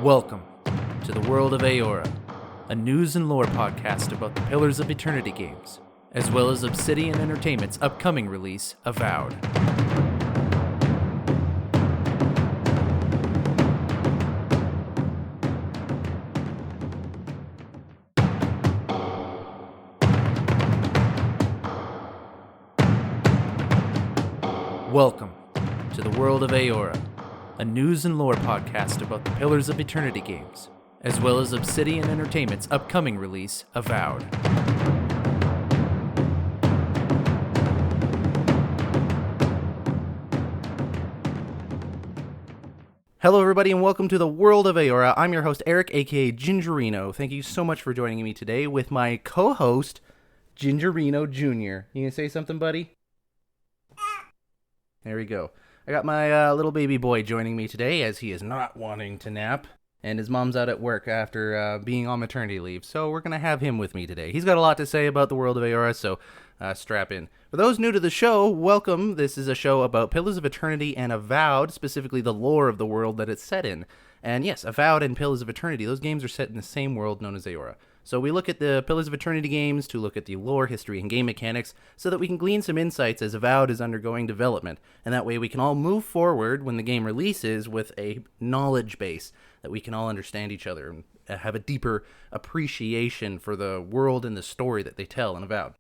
Welcome to the World of Eora, a news and lore podcast about the Pillars of Eternity games, as well as Obsidian Entertainment's upcoming release, AVOWED. Welcome to the World of Eora, a news and lore podcast about the Pillars of Eternity games, as well as Obsidian Entertainment's upcoming release, AVOWED. Hello everybody and welcome to the World of Eora. I'm your host Eric, aka Gingerino. Thank you so much for joining me today with my co-host, Gingerino Jr. You gonna say something, buddy? There we go. I got my little baby boy joining me today as he is not wanting to nap, and his mom's out at work after being on maternity leave, so we're going to have him with me today. He's got a lot to say about the World of Eora, so strap in. For those new to the show, welcome. This is a show about Pillars of Eternity and AVOWED, specifically the lore of the world that it's set in. And yes, AVOWED and Pillars of Eternity, those games are set in the same world known as Eora. So we look at the Pillars of Eternity games to look at the lore, history, and game mechanics so that we can glean some insights as AVOWED is undergoing development. And that way we can all move forward when the game releases with a knowledge base that we can all understand each other and have a deeper appreciation for the world and the story that they tell in AVOWED.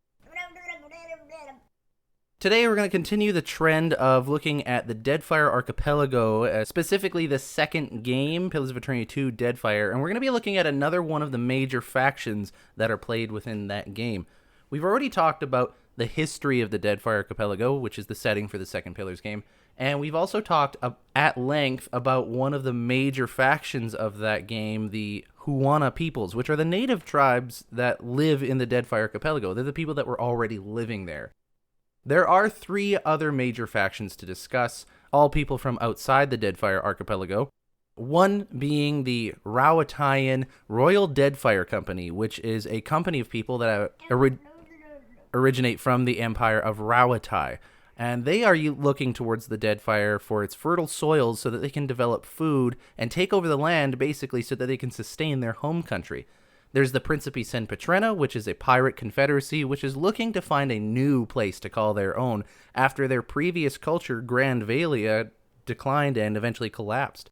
Today we're going to continue the trend of looking at the Deadfire Archipelago, specifically the second game, Pillars of Eternity 2 Deadfire, and we're going to be looking at another one of the major factions that are played within that game. We've already talked about the history of the Deadfire Archipelago, which is the setting for the second Pillars game, and we've also talked at length about one of the major factions of that game, the Huana peoples, which are the native tribes that live in the Deadfire Archipelago. They're the people that were already living there. There are three other major factions to discuss, all people from outside the Deadfire Archipelago. One being the Rauatayan Royal Deadfire Company, which is a company of people that originate from the Empire of Rauatai. And they are looking towards the Deadfire for its fertile soils so that they can develop food and take over the land, basically, so that they can sustain their home country. There's the Principe Sen Petrena, which is a pirate confederacy, which is looking to find a new place to call their own after their previous culture, Grand Valia, declined and eventually collapsed.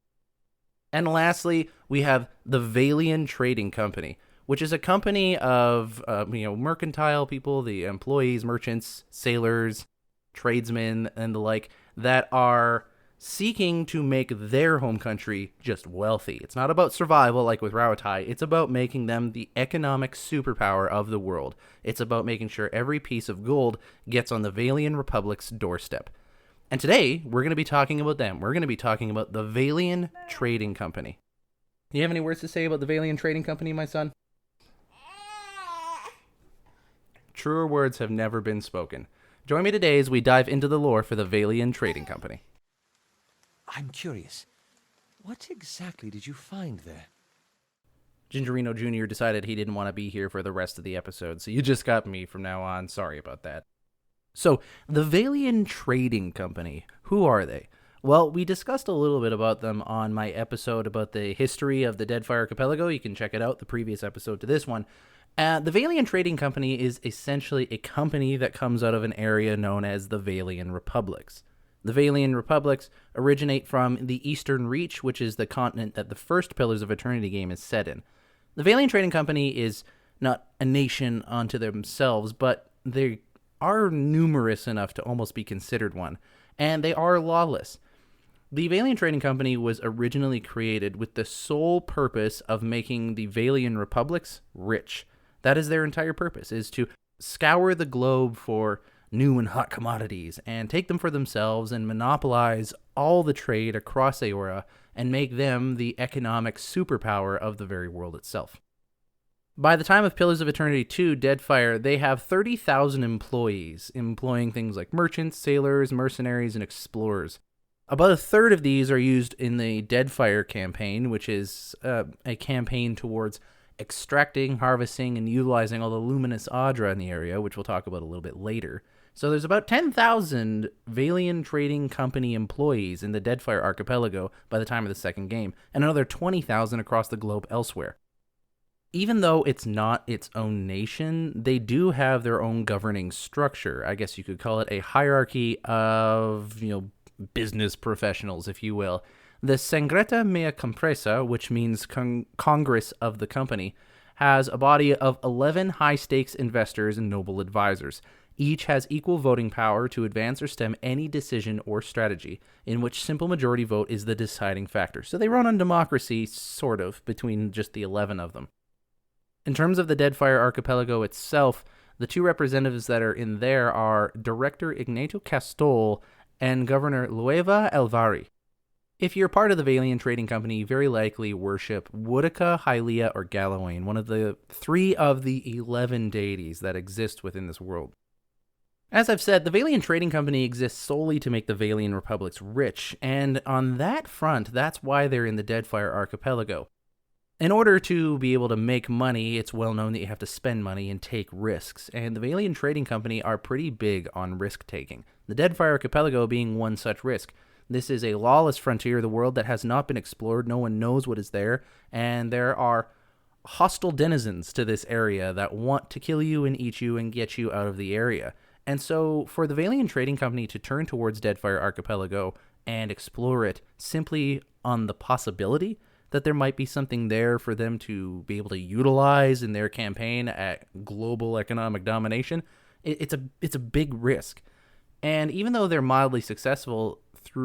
And lastly, we have the Vailian Trading Company, which is a company of mercantile people, the employees, merchants, sailors, tradesmen, and the like, that are seeking to make their home country just wealthy. It's not about survival like with Rauatai. It's about making them the economic superpower of the world. It's about making sure every piece of gold gets on the Vailian Republic's doorstep. And today, we're going to be talking about them. We're going to be talking about the Vailian Trading Company. Do you have any words to say about the Vailian Trading Company, my son? Truer words have never been spoken. Join me today as we dive into the lore for the Vailian Trading Company. I'm curious. What exactly did you find there? Gingerino Jr. decided he didn't want to be here for the rest of the episode, so you just got me from now on. Sorry about that. So, the Vailian Trading Company, who are they? Well, we discussed a little bit about them on my episode about the history of the Deadfire Archipelago. You can check it out, the previous episode to this one. The Vailian Trading Company is essentially a company that comes out of an area known as the Vailian Republics. The Vailian Republics originate from the Eastern Reach, which is the continent that the first Pillars of Eternity game is set in. The Vailian Trading Company is not a nation unto themselves, but they are numerous enough to almost be considered one, and they are lawless. The Vailian Trading Company was originally created with the sole purpose of making the Vailian Republics rich. That is their entire purpose, is to scour the globe for new and hot commodities, and take them for themselves and monopolize all the trade across Eora and make them the economic superpower of the very world itself. By the time of Pillars of Eternity 2 Deadfire, they have 30,000 employees, employing things like merchants, sailors, mercenaries, and explorers. About a third of these are used in the Deadfire campaign, which is a campaign towards extracting, harvesting, and utilizing all the luminous Adra in the area, which we'll talk about a little bit later. So there's about 10,000 Vailian Trading Company employees in the Deadfire Archipelago by the time of the second game, and another 20,000 across the globe elsewhere. Even though it's not its own nation, they do have their own governing structure. I guess you could call it a hierarchy of, business professionals, if you will. The Sangreta Mea Compresa, which means Congress of the company, has a body of 11 high-stakes investors and noble advisors. Each has equal voting power to advance or stem any decision or strategy, in which simple majority vote is the deciding factor. So they run on democracy, sort of, between just the 11 of them. In terms of the Deadfire Archipelago itself, the two representatives that are in there are Director Ignato Castol and Governor Lueva Elvari. If you're part of the Vailian Trading Company, you very likely worship Woodica, Hylia, or Galawain, one of the 3 of the 11 deities that exist within this world. As I've said, the Vailian Trading Company exists solely to make the Vailian Republics rich, and on that front, that's why they're in the Deadfire Archipelago. In order to be able to make money, it's well known that you have to spend money and take risks, and the Vailian Trading Company are pretty big on risk-taking, the Deadfire Archipelago being one such risk. This is a lawless frontier of the world that has not been explored, no one knows what is there, and there are hostile denizens to this area that want to kill you and eat you and get you out of the area. And so, for the Vailian Trading Company to turn towards Deadfire Archipelago and explore it simply on the possibility that there might be something there for them to be able to utilize in their campaign at global economic domination, it's a big risk. And even though they're mildly successful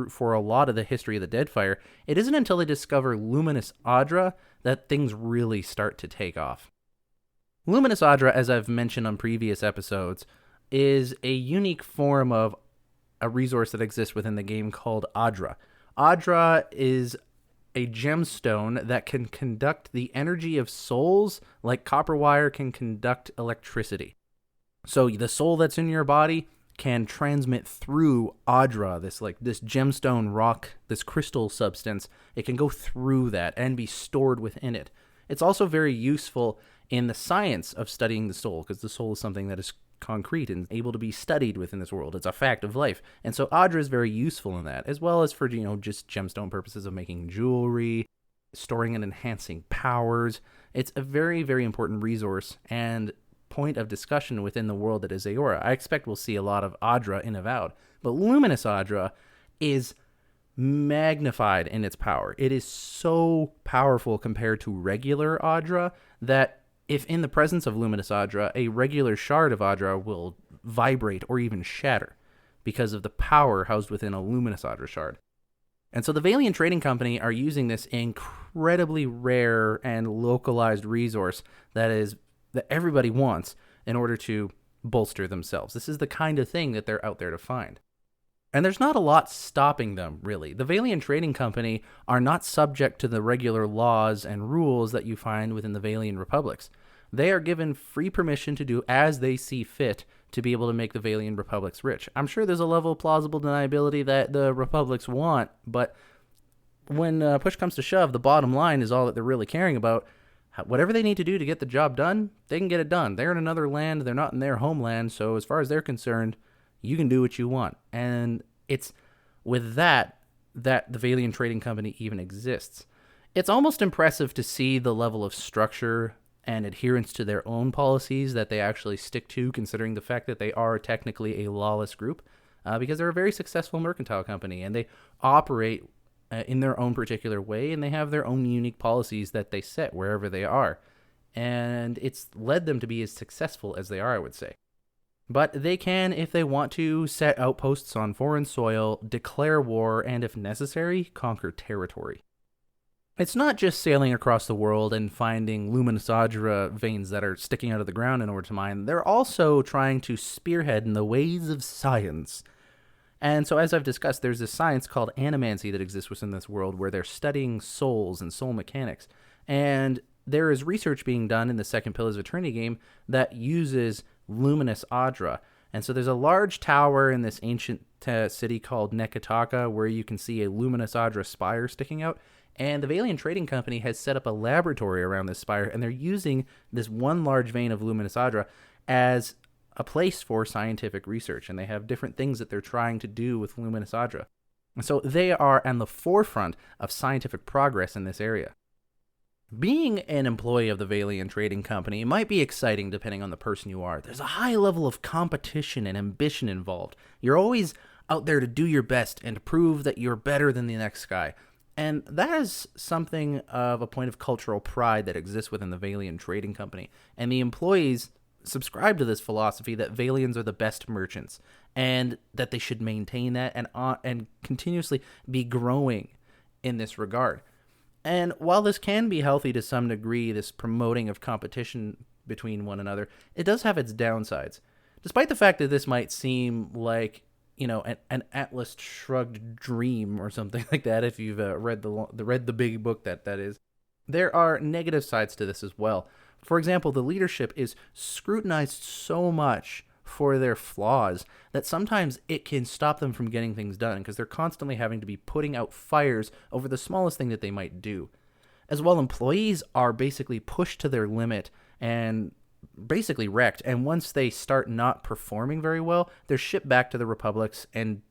for a lot of the history of the Deadfire, it isn't until they discover Luminous Adra that things really start to take off. Luminous Adra, as I've mentioned on previous episodes, is a unique form of a resource that exists within the game called Adra. Adra is a gemstone that can conduct the energy of souls like copper wire can conduct electricity. So the soul that's in your body can transmit through Adra, this gemstone rock, this crystal substance. It can go through that and be stored within it. It's also very useful in the science of studying the soul, because the soul is something that is concrete and able to be studied within this world. It's a fact of life. And so Adra is very useful in that, as well as for, just gemstone purposes of making jewelry, storing and enhancing powers. It's a very, very important resource and point of discussion within the world that is Eora. I expect we'll see a lot of Adra in AVOWED, but Luminous Adra is magnified in its power. It is so powerful compared to regular Adra that if in the presence of Luminous Adra, a regular shard of Adra will vibrate or even shatter because of the power housed within a Luminous Adra shard. And so the Vailian Trading Company are using this incredibly rare and localized resource that everybody wants in order to bolster themselves. This is the kind of thing that they're out there to find. And there's not a lot stopping them, really. The Vailian Trading Company are not subject to the regular laws and rules that you find within the Vailian Republics. They are given free permission to do as they see fit to be able to make the Vailian Republics rich. I'm sure there's a level of plausible deniability that the Republics want, but when push comes to shove, the bottom line is all that they're really caring about. Whatever they need to do to get the job done, they can get it done. They're in another land. They're not in their homeland. So as far as they're concerned, you can do what you want. And it's with that the Vailian Trading Company even exists. It's almost impressive to see the level of structure and adherence to their own policies that they actually stick to, considering the fact that they are technically a lawless group, because they're a very successful mercantile company, and they operate in their own particular way, and they have their own unique policies that they set wherever they are. And it's led them to be as successful as they are, I would say. But they can, if they want to, set outposts on foreign soil, declare war, and if necessary, conquer territory. It's not just sailing across the world and finding Luminous Adra veins that are sticking out of the ground in order to mine. They're also trying to spearhead in the ways of science. And so, as I've discussed, there's this science called animancy that exists within this world where they're studying souls and soul mechanics. And there is research being done in the second Pillars of Eternity game that uses Luminous Adra. And so there's a large tower in this ancient city called Nekataka where you can see a Luminous Adra spire sticking out. And the Vailian Trading Company has set up a laboratory around this spire, and they're using this one large vein of Luminous Adra as a place for scientific research, and they have different things that they're trying to do with Luminous Adra. And so they are on the forefront of scientific progress in this area. Being an employee of the Vailian Trading Company might be exciting depending on the person you are. There's a high level of competition and ambition involved. You're always out there to do your best and to prove that you're better than the next guy. And that is something of a point of cultural pride that exists within the Vailian Trading Company. And the employees subscribe to this philosophy that Vailians are the best merchants and that they should maintain that and continuously be growing in this regard. And while this can be healthy to some degree, this promoting of competition between one another, it does have its downsides. Despite the fact that this might seem like, an Atlas Shrugged dream or something like that, if you've read the big book that is, there are negative sides to this as well. For example, the leadership is scrutinized so much for their flaws that sometimes it can stop them from getting things done because they're constantly having to be putting out fires over the smallest thing that they might do. As well, employees are basically pushed to their limit and basically wrecked, and once they start not performing very well, they're shipped back to the Republics and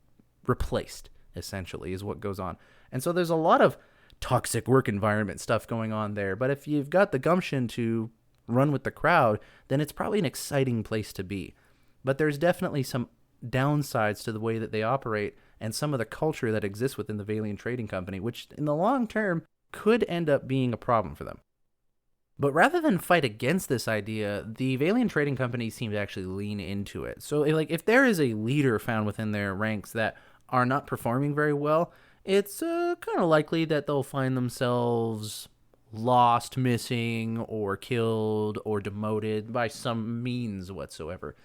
replaced, essentially, is what goes on. And so there's a lot of toxic work environment stuff going on there, but if you've got the gumption to run with the crowd, then it's probably an exciting place to be. But there's definitely some downsides to the way that they operate and some of the culture that exists within the Vailian Trading Company, which in the long term could end up being a problem for them. But rather than fight against this idea, the Vailian Trading Company seem to actually lean into it. So if there is a leader found within their ranks that are not performing very well, it's kind of likely that they'll find themselves lost, missing, or killed, or demoted by some means whatsoever.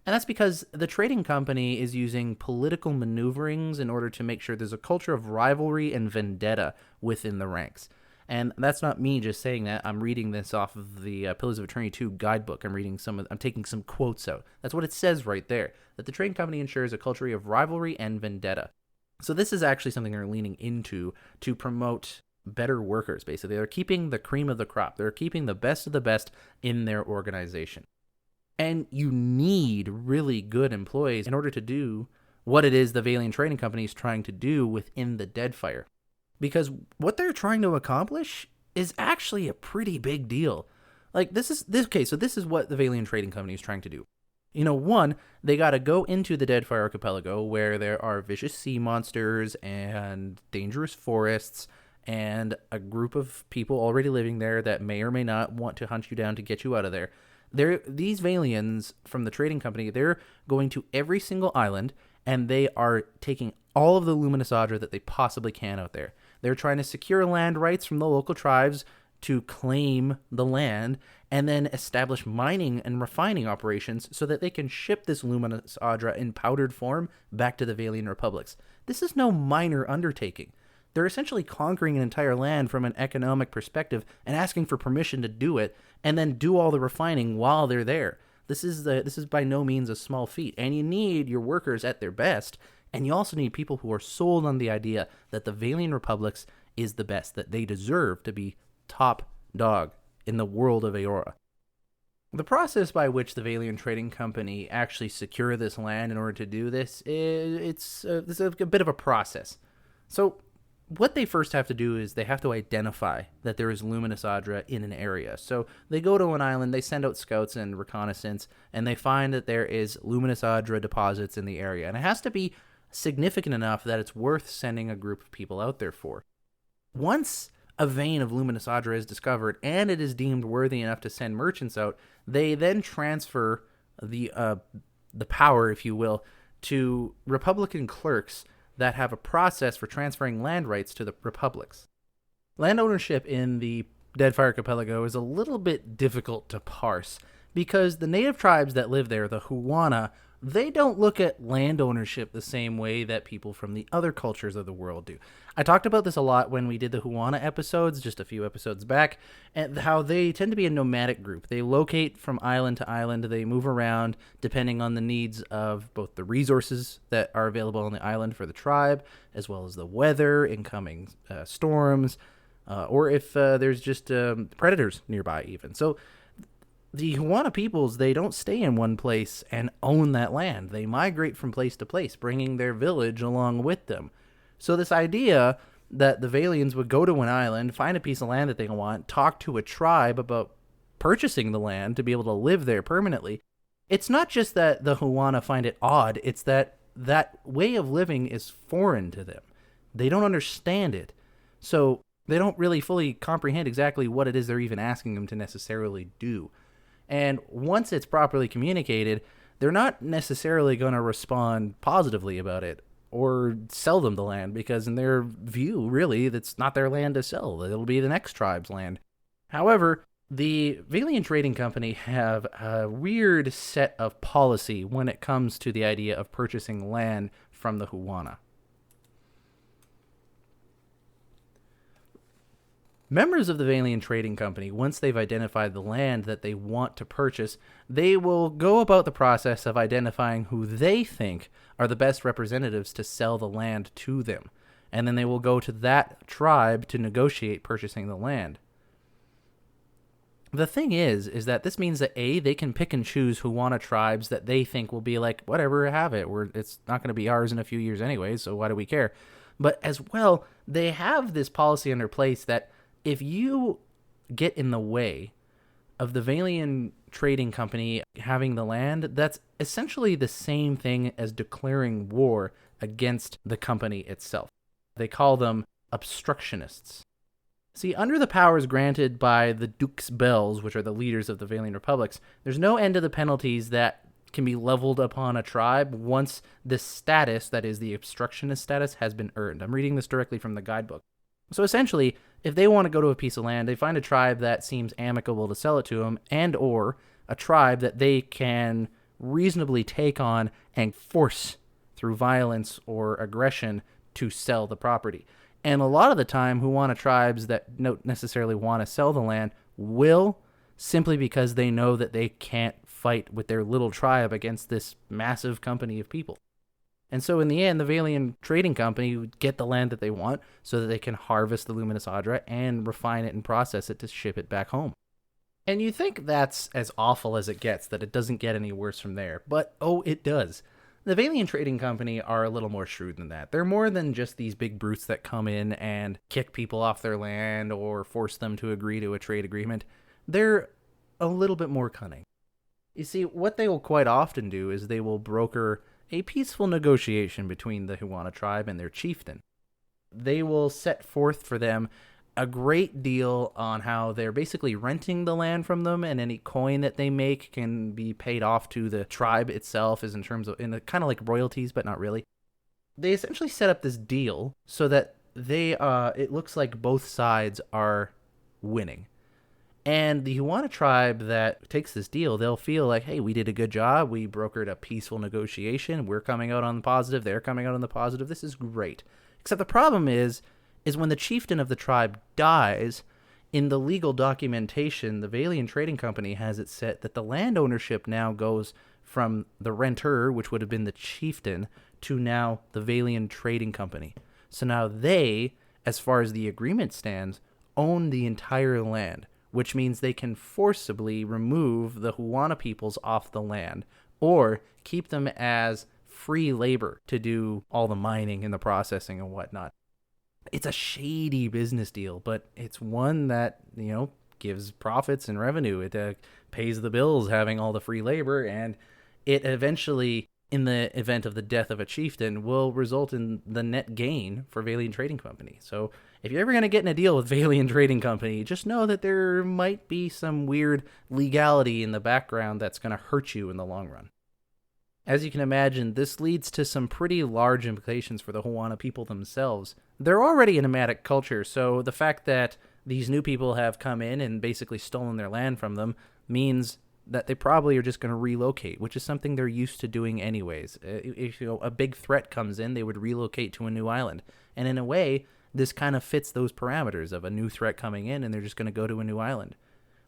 And that's because the trading company is using political maneuverings in order to make sure there's a culture of rivalry and vendetta within the ranks. And that's not me just saying that. I'm reading this off of the Pillars of Eternity 2 guidebook. I'm taking some quotes out. That's what it says right there, that the trading company ensures a culture of rivalry and vendetta. So this is actually something they're leaning into to promote better workers, basically. They're keeping the cream of the crop. They're keeping the best of the best in their organization. And you need really good employees in order to do what it is the Vailian Trading Company is trying to do within the Deadfire. Because what they're trying to accomplish is actually a pretty big deal. So this is what the Vailian Trading Company is trying to do. One, they got to go into the Deadfire Archipelago where there are vicious sea monsters and dangerous forests and a group of people already living there that may or may not want to hunt you down to get you out of there. These Vailians from the trading company, they're going to every single island, and they are taking all of the Luminous Adra that they possibly can out there. They're trying to secure land rights from the local tribes to claim the land, and then establish mining and refining operations so that they can ship this Luminous Adra in powdered form back to the Vailian Republics. This is no minor undertaking. They're essentially conquering an entire land from an economic perspective and asking for permission to do it, and then do all the refining while they're there. This is by no means a small feat, and you need your workers at their best, and you also need people who are sold on the idea that the Vailian Republics is the best, that they deserve to be top dog in the world of Eora. The process by which the Vailian Trading Company actually secure this land in order to do this, it's a bit of a process. So what they first have to do is they have to identify that there is Luminous Adra in an area. So they go to an island, they send out scouts and reconnaissance, and they find that there is Luminous Adra deposits in the area. And it has to be significant enough that it's worth sending a group of people out there for. Once a vein of Luminous Adra is discovered and it is deemed worthy enough to send merchants out, they then transfer the power, if you will, to Republican clerks that have a process for transferring land rights to the republics. Land ownership in the Deadfire Archipelago is a little bit difficult to parse because the native tribes that live there, the Huana, they don't look at land ownership the same way that people from the other cultures of the world do. I talked about this a lot when we did the Huana episodes, just a few episodes back, and how they tend to be a nomadic group. They locate from island to island. They move around depending on the needs of both the resources that are available on the island for the tribe, as well as the weather, incoming storms, or if there's just predators nearby even. So the Huana peoples, they don't stay in one place and own that land. They migrate from place to place, bringing their village along with them. So this idea that the Vailians would go to an island, find a piece of land that they want, talk to a tribe about purchasing the land to be able to live there permanently, it's not just that the Huana find it odd, it's that that way of living is foreign to them. They don't understand it. So they don't really fully comprehend exactly what it is they're even asking them to necessarily do. And once it's properly communicated, they're not necessarily going to respond positively about it or sell them the land, because in their view, really, that's not their land to sell. It'll be the next tribe's land. However, the Vailian Trading Company have a weird set of policy when it comes to the idea of purchasing land from the Huana. Members of the Vailian Trading Company, once they've identified the land that they want to purchase, they will go about the process of identifying who they think are the best representatives to sell the land to them. And then they will go to that tribe to negotiate purchasing the land. The thing is that this means that A, they can pick and choose Huana tribes that they think will be like, whatever, have it. It's not going to be ours in a few years anyway, so why do we care? But as well, they have this policy under place that if you get in the way of the Vailian Trading Company having the land, that's essentially the same thing as declaring war against the company itself. They call them obstructionists. See, under the powers granted by the Dukes Bells, which are the leaders of the Vailian Republics, there's no end to the penalties that can be leveled upon a tribe once this status, that is the obstructionist status, has been earned. I'm reading this directly from the guidebook. So essentially, if they want to go to a piece of land, they find a tribe that seems amicable to sell it to them, and or a tribe that they can reasonably take on and force through violence or aggression to sell the property. And a lot of the time, Huana tribes that don't necessarily want to sell the land will, simply because they know that they can't fight with their little tribe against this massive company of people. And so in the end, the Vailian Trading Company would get the land that they want so that they can harvest the Luminous Adra and refine it and process it to ship it back home. And you think that's as awful as it gets, that it doesn't get any worse from there. But, oh, it does. The Vailian Trading Company are a little more shrewd than that. They're more than just these big brutes that come in and kick people off their land or force them to agree to a trade agreement. They're a little bit more cunning. You see, what they will quite often do is they will broker a peaceful negotiation between the Huana tribe and their chieftain. They will set forth for them a great deal on how they're basically renting the land from them, and any coin that they make can be paid off to the tribe itself, as in terms of kind of like royalties, but not really. They essentially set up this deal so that it looks like both sides are winning. And the Huana tribe that takes this deal, they'll feel like, hey, we did a good job. We brokered a peaceful negotiation. We're coming out on the positive. They're coming out on the positive. This is great. Except the problem is when the chieftain of the tribe dies, in the legal documentation, the Vailian Trading Company has it set that the land ownership now goes from the renter, which would have been the chieftain, to now the Vailian Trading Company. So now they, as far as the agreement stands, own the entire land, which means they can forcibly remove the Huana peoples off the land or keep them as free labor to do all the mining and the processing and whatnot. It's a shady business deal, but it's one that, gives profits and revenue. It pays the bills having all the free labor, and it eventually, in the event of the death of a chieftain, will result in the net gain for Vailian Trading Company. So if you're ever going to get in a deal with Vailian Trading Company, just know that there might be some weird legality in the background that's going to hurt you in the long run. As you can imagine, this leads to some pretty large implications for the Huana people themselves. They're already a nomadic culture, so the fact that these new people have come in and basically stolen their land from them means that they probably are just going to relocate, which is something they're used to doing anyways. If a big threat comes in, they would relocate to a new island. And in a way, this kind of fits those parameters of a new threat coming in, and they're just going to go to a new island.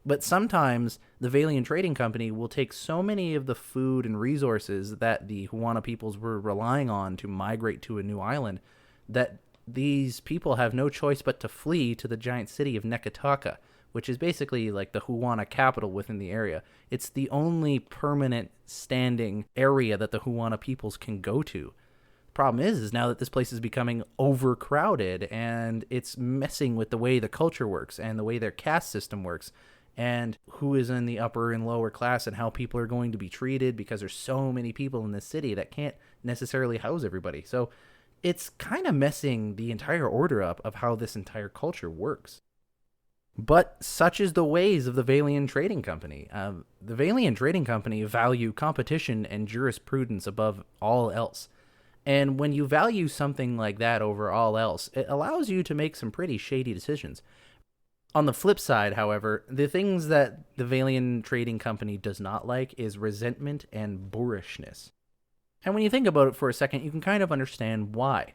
But sometimes the Vailian Trading Company will take so many of the food and resources that the Huana peoples were relying on to migrate to a new island that these people have no choice but to flee to the giant city of Nekataka, which is basically like the Huana capital within the area. It's the only permanent standing area that the Huana peoples can go to. The problem is now that this place is becoming overcrowded and it's messing with the way the culture works and the way their caste system works and who is in the upper and lower class and how people are going to be treated, because there's so many people in this city that can't necessarily house everybody. So it's kind of messing the entire order up of how this entire culture works. But such is the ways of the Vailian Trading Company. The Vailian Trading Company value competition and jurisprudence above all else. And when you value something like that over all else, it allows you to make some pretty shady decisions. On the flip side, however, the things that the Vailian Trading Company does not like is resentment and boorishness. And when you think about it for a second, you can kind of understand why.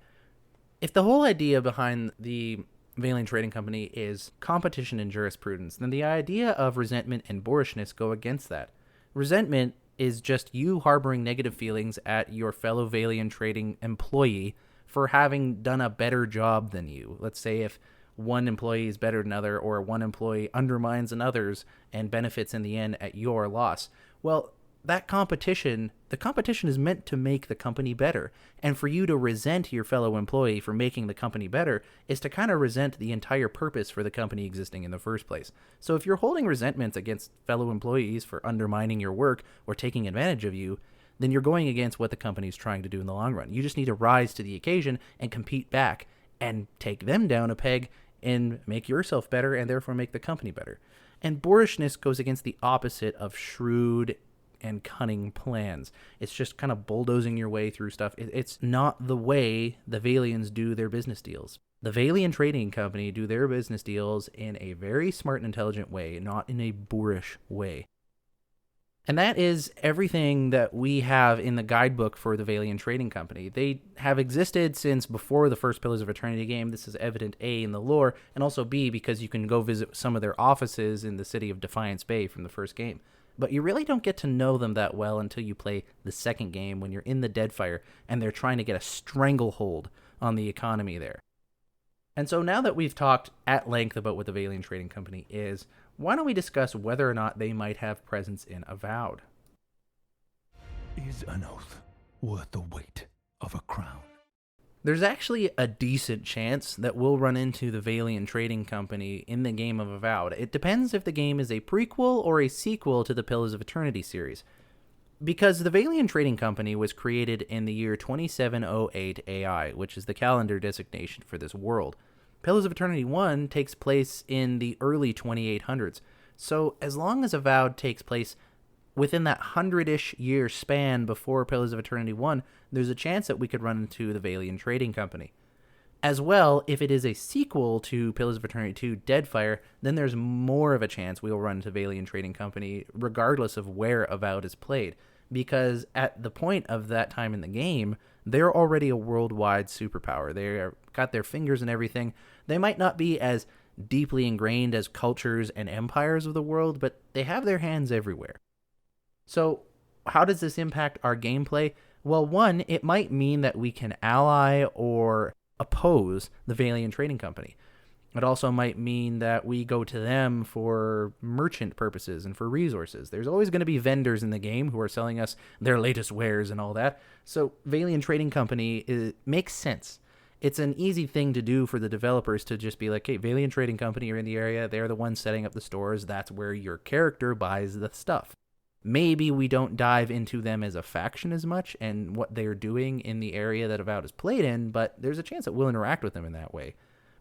If the whole idea behind the Vailian Trading Company is competition and jurisprudence, then the idea of resentment and boorishness go against that. Resentment is just you harboring negative feelings at your fellow Vailian trading employee for having done a better job than you. Let's say if one employee is better than another, or one employee undermines another's and benefits in the end at your loss. Well, the competition is meant to make the company better. And for you to resent your fellow employee for making the company better is to kind of resent the entire purpose for the company existing in the first place. So if you're holding resentments against fellow employees for undermining your work or taking advantage of you, then you're going against what the company is trying to do in the long run. You just need to rise to the occasion and compete back and take them down a peg and make yourself better and therefore make the company better. And boorishness goes against the opposite of shrewd and cunning plans. It's just kind of bulldozing your way through stuff. It's not the way the Vailians do their business deals. The Vailian Trading Company do their business deals in a very smart and intelligent way, not in a boorish way. And that is everything that we have in the guidebook for the Vailian Trading Company. They have existed since before the first Pillars of Eternity game. This is evident A, in the lore, and also B, because you can go visit some of their offices in the city of Defiance Bay from the first game. But you really don't get to know them that well until you play the second game when you're in the Deadfire and they're trying to get a stranglehold on the economy there. And so now that we've talked at length about what the Vailian Trading Company is, why don't we discuss whether or not they might have presence in AVOWED? Is an oath worth the weight of a crown? There's actually a decent chance that we'll run into the Vailian Trading Company in the game of AVOWED. It depends if the game is a prequel or a sequel to the Pillars of Eternity series. Because the Vailian Trading Company was created in the year 2708 AI, which is the calendar designation for this world. Pillars of Eternity 1 takes place in the early 2800s. So as long as AVOWED takes place within that 100-ish year span before Pillars of Eternity 1, there's a chance that we could run into the Vailian Trading Company. As well, if it is a sequel to Pillars of Eternity 2 Deadfire, then there's more of a chance we will run into Vailian Trading Company regardless of where AVOWED is played. Because at the point of that time in the game, they're already a worldwide superpower. They've got their fingers in everything. They might not be as deeply ingrained as cultures and empires of the world, but they have their hands everywhere. So how does this impact our gameplay? Well, one, it might mean that we can ally or oppose the Vailian Trading Company. It also might mean that we go to them for merchant purposes and for resources. There's always going to be vendors in the game who are selling us their latest wares and all that. So Vailian Trading Company makes sense. It's an easy thing to do for the developers to just be like, hey, Vailian Trading Company are in the area. They're the ones setting up the stores. That's where your character buys the stuff. Maybe we don't dive into them as a faction as much and what they're doing in the area that AVOWED is played in, but there's a chance that we'll interact with them in that way.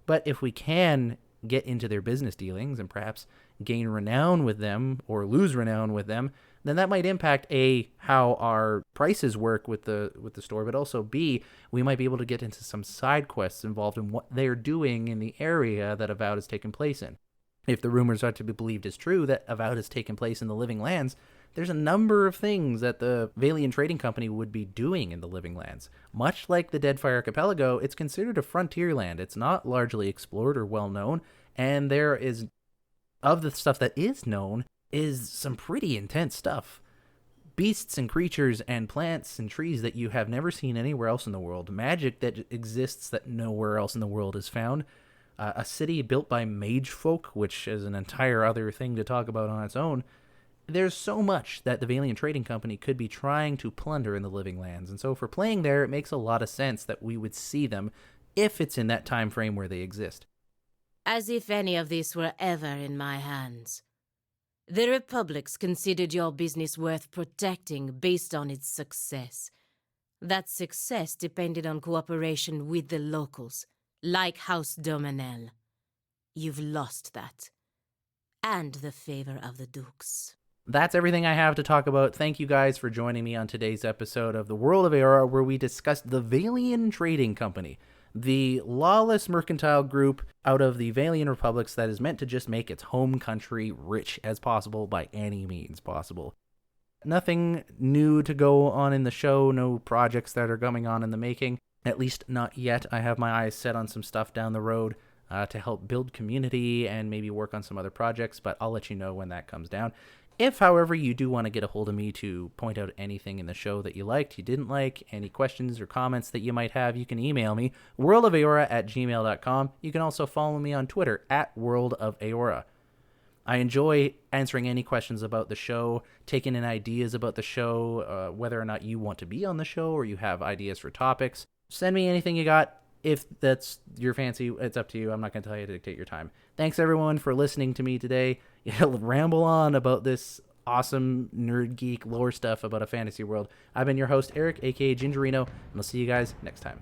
But if we can get into their business dealings and perhaps gain renown with them or lose renown with them, then that might impact A, how our prices work with the store, but also B, we might be able to get into some side quests involved in what they're doing in the area that AVOWED has taken place in. If the rumors are to be believed as true that AVOWED has taken place in the Living Lands, there's a number of things that the Vailian Trading Company would be doing in the Living Lands. Much like the Deadfire Archipelago, it's considered a frontier land. It's not largely explored or well known, and there is, of the stuff that is known, is some pretty intense stuff. Beasts and creatures and plants and trees that you have never seen anywhere else in the world. Magic that exists that nowhere else in the world is found. a city built by mage folk, which is an entire other thing to talk about on its own. There's so much that the Vailian Trading Company could be trying to plunder in the Living Lands, and so for playing there, it makes a lot of sense that we would see them if it's in that time frame where they exist. As if any of this were ever in my hands. The Republics considered your business worth protecting based on its success. That success depended on cooperation with the locals, like House Dominel. You've lost that. And the favor of the Dukes. That's everything I have to talk about. Thank you guys for joining me on today's episode of the World of Eora, where we discussed the Vailian Trading Company, the lawless mercantile group out of the Vailian Republics that is meant to just make its home country rich as possible by any means possible. Nothing new to go on in the show, no projects that are coming on in the making, at least not yet. I have my eyes set on some stuff down the road to help build community and maybe work on some other projects, but I'll let you know when that comes down. If, however, you do want to get a hold of me to point out anything in the show that you liked, you didn't like, any questions or comments that you might have, you can email me, worldofeora@gmail.com. You can also follow me on Twitter, @worldofeora. I enjoy answering any questions about the show, taking in ideas about the show, whether or not you want to be on the show or you have ideas for topics. Send me anything you got. If that's your fancy, it's up to you. I'm not going to tell you to dictate your time. Thanks, everyone, for listening to me today. I'll ramble on about this awesome nerd geek lore stuff about a fantasy world. I've been your host, Eric, a.k.a. Gingerino, and I'll see you guys next time.